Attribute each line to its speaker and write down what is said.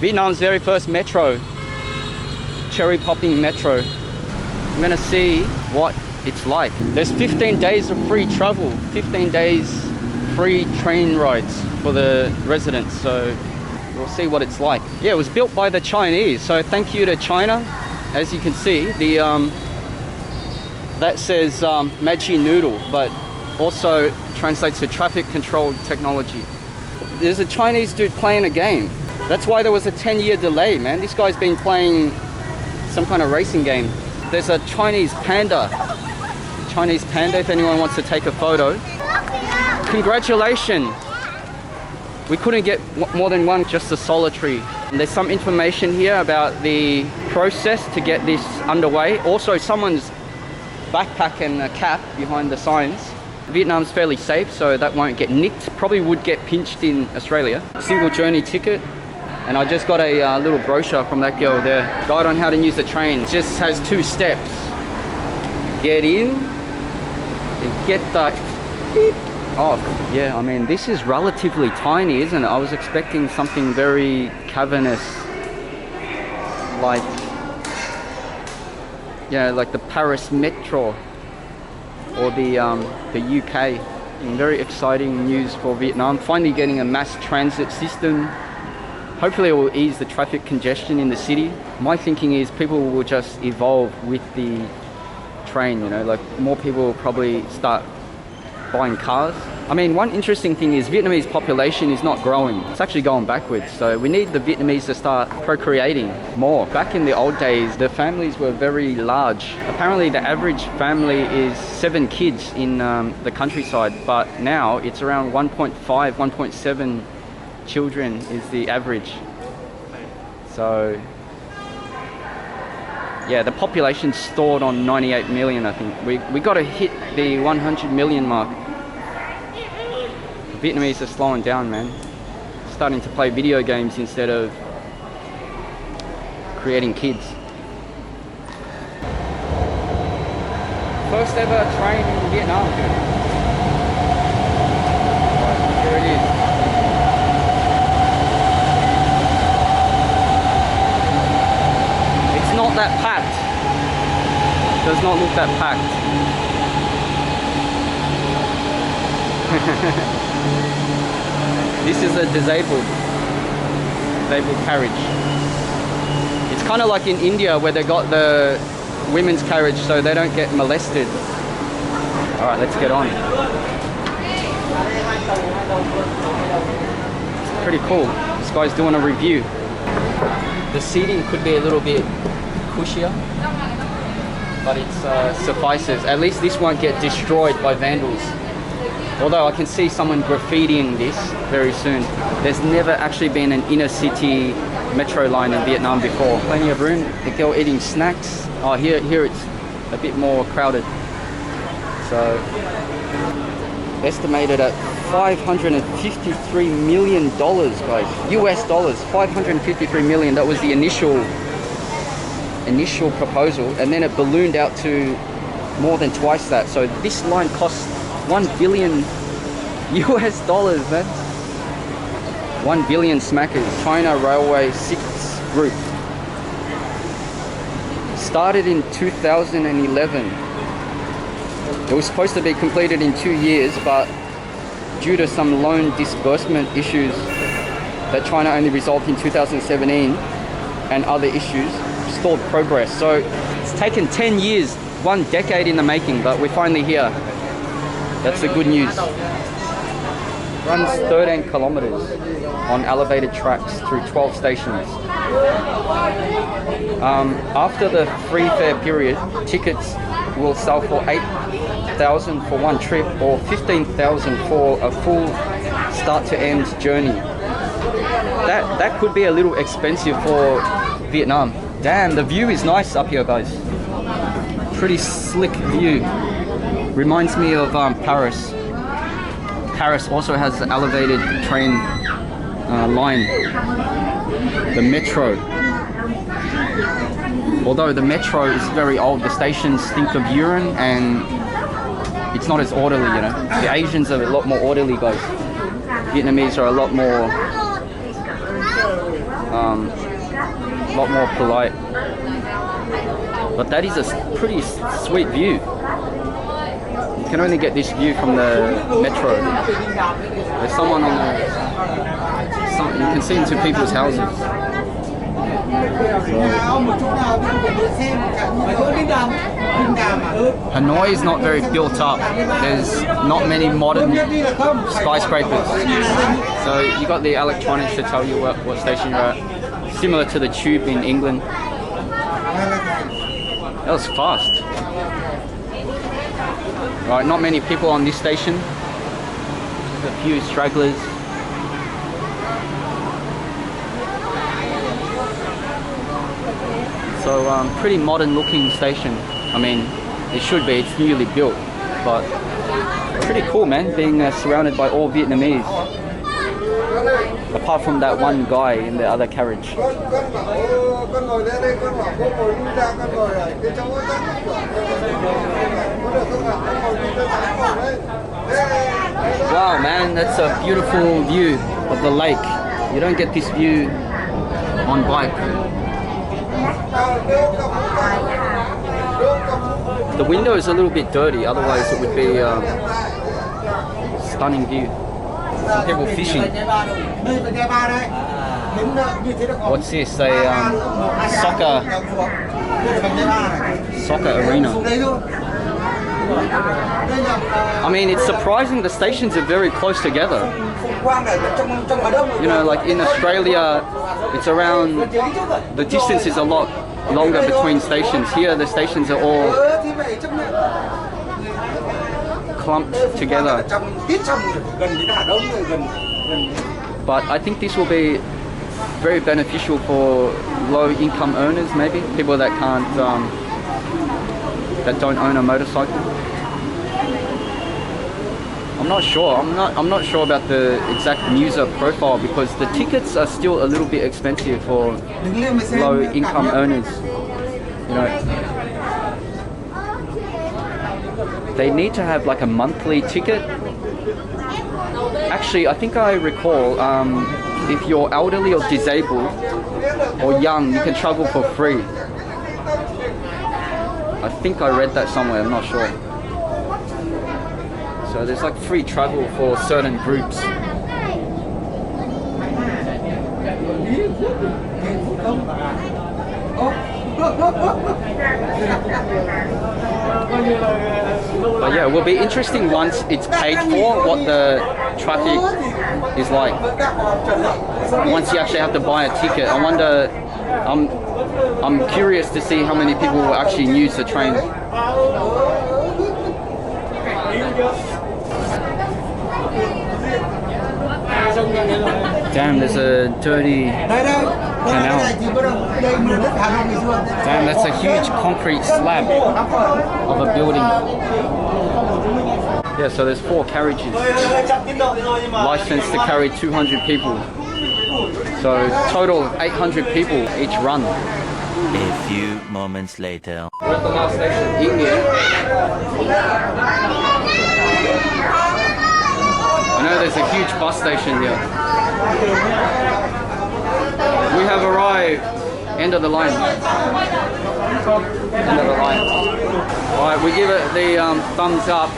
Speaker 1: Vietnam's very first metro, cherry popping metro. I'm gonna see what it's like. There's 15 days of free travel, 15 days free train rides for the residents, so we'll see what it's like. Yeah, it was built by the Chinese, so thank you to China. As you can see, the that says Maggi noodle, but also translates to traffic control technology. There's a Chinese dude playing a game. That's why there was a 10-year delay, man. This guy's been playing some kind of racing game. There's a Chinese panda. Chinese panda, if anyone wants to take a photo. Congratulations. We couldn't get more than one, just a solitary. And there's some information here about the process to get this underway. Also, someone's backpack and a cap behind the signs. Vietnam's fairly safe, so that won't get nicked. Probably would get pinched in Australia. Single journey ticket. And I just got a little brochure from that girl there. Guide on how to use the train. It just has 2 steps. Get in and get the beep off. Yeah, I mean, this is relatively tiny, isn't it? I was expecting something very cavernous, like, yeah, like the Paris Metro or the UK. And very exciting news for Vietnam. Finally getting a mass transit system. Hopefully it will ease the traffic congestion in the city. My thinking is people will just evolve with the train, you know, like more people will probably start buying cars. I mean, one interesting thing is Vietnamese population is not growing. It's actually going backwards. So we need the Vietnamese to start procreating more. Back in the old days, the families were very large. Apparently the average family is 7 kids in the countryside, but now it's around 1.5, 1.7 children is the average. So yeah, the population's stored on 98 million, I think. We got to hit the 100 million mark. The Vietnamese are slowing down, man. Starting to play video games instead of creating kids. First ever train in Vietnam. Here it is. Not that packed. Does not look that packed. This is a disabled carriage. It's kind of like in India where they got the women's carriage so they don't get molested. Alright, let's get on. It's pretty cool. This guy's doing a review. The seating could be a little bit cushier, but it suffices. At least this won't get destroyed by vandals. Although I can see someone graffitiing this very soon. There's never actually been an inner city metro line in Vietnam before. Plenty of room. The girl eating snacks. Oh, here it's a bit more crowded. So estimated at $553 million, guys. US dollars, 553 million. That was the initial proposal, and then it ballooned out to more than twice that. So this line costs 1 billion US dollars, man. 1 billion smackers. China Railway 6 Group. Started in 2011. It was supposed to be completed in 2 years, but due to some loan disbursement issues that China only resolved in 2017 and other issues, stalled progress. So it's taken 10 years, 1 decade in the making, but we're finally here. That's the good news. Runs 13 kilometers on elevated tracks through 12 stations. After the free fare period, tickets will sell for 8,000 for one trip or 15,000 for a full start to end journey. That could be a little expensive for Vietnam. Damn, the view is nice up here, guys. Pretty slick view. Reminds me of Paris. Paris also has an elevated train line, the metro. Although the metro is very old, the stations stink of urine and it's not as orderly, you know. The Asians are a lot more orderly, guys. Vietnamese are a lot more A lot more polite. But that is a pretty sweet view. You can only get this view from the metro. There's someone on the... you can see into people's houses. Hanoi is not very built up. There's not many modern skyscrapers. So you got the electronics to tell you what station you're at. Similar to the tube in England. That was fast. Right, not many people on this station. Just a few stragglers. So pretty modern looking station. I mean, it should be, it's newly built, but pretty cool, man, being surrounded by all Vietnamese. Apart from that one guy in the other carriage. Wow, man, that's a beautiful view of the lake. You don't get this view on bike. The window is a little bit dirty, otherwise it would be a stunning view. Some people fishing. What's this? A soccer arena. I mean, it's surprising the stations are very close together. You know, like in Australia, it's around, the distance is a lot longer between stations. Here, the stations are all clumped together. But I think this will be very beneficial for low-income earners, maybe people that can't, that don't own a motorcycle. I'm not sure. I'm not sure about the exact user profile because the tickets are still a little bit expensive for low-income earners. You know, they need to have like a monthly ticket. Actually, I think I recall if you're elderly or disabled or young, you can travel for free. I think I read that somewhere, I'm not sure. So there's like free travel for certain groups. But yeah, it will be interesting once it's paid for what the traffic is like. Once you actually have to buy a ticket, I wonder, I'm curious to see how many people will actually use the train. Damn, there's a dirty canal. Damn, that's a huge concrete slab of a building. Yeah, so there's 4 carriages. Licensed to carry 200 people. So total 800 people each run.
Speaker 2: A few moments later.
Speaker 1: We're at the last station, Yen Nghia. I know there's a huge bus station here. We have arrived. End of the line. End of the line. Alright, we give it the thumbs up.